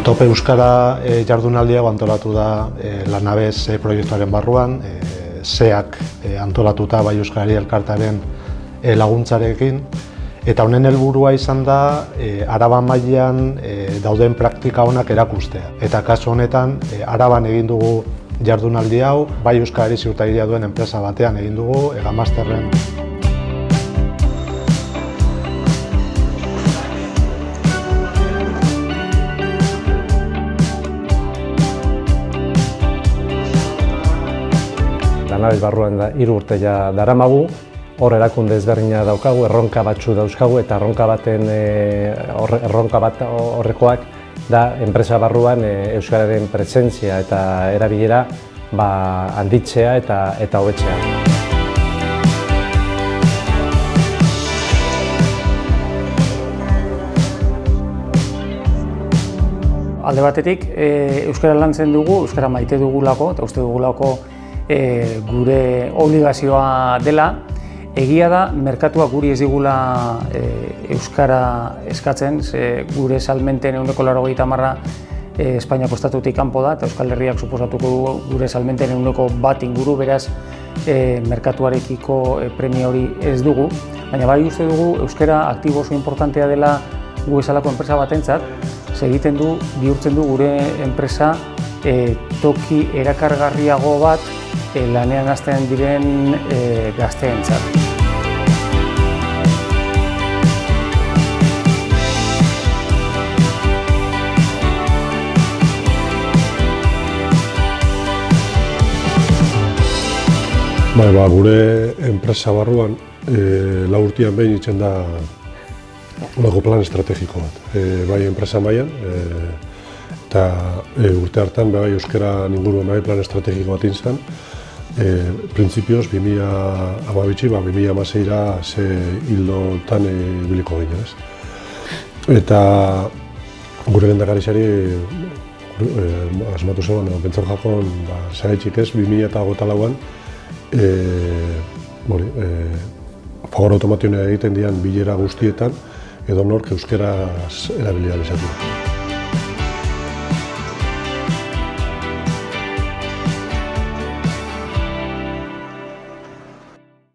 Top Euskara jardunaldia antolatu da Lanabes proiektuaren barruan, SEAK antolatuta Bai Euskarari Elkartearen laguntzarekin, eta honen helburua izan da Araba mailan dauden praktika onak erakustea. Eta kasu honetan Araban egin dugu jardunaldi hau, Bai Euskarari ziurtagiria duen enpresa batean egin dugu, Egamasterren. Lanabes barruan 3 urte daramagu, hor erakunde ezberdina daukagu, erronka batzu dauzkagu eta erronka bat horrekoak da enpresa barruan euskararen presentzia eta erabilera handitzea eta hobetzea. Alde batetik, euskara lantzen dugu, euskara maite dugulako eta uste dugulako gure obligazioa dela. Egia da, merkatuak guri ez digula euskara eskatzen, gure salmenten 80% Espainiako estatutik kanpo da, eta Euskal Herriak suposatuko du gure salmenten 1% inguru, beraz merkatuarekiko premia hori ez dugu. Baina bai uste dugu euskara aktibo oso importantea dela gu bezalako enpresa batentzat, egiten du, bihurtzen du gure enpresa toki erakargarriago bat lanean hasten diren gazteentzat. Gure enpresa barruan 4 urtean behin itzen da plan estrategiko bat. Bai enpresa mailan, eta urte hartan bai euskara inguruan bai plan estrategiko bat izan. Printzipioz 2012-2016 ze hildotan ibiliko ginen. Eta gure lehendakariari asmatu zen, pentsatu jakon, zeraitzik ez, 2024an fagor automatioa egiten dian bilera guztietan edonork euskaraz erabilia izatu.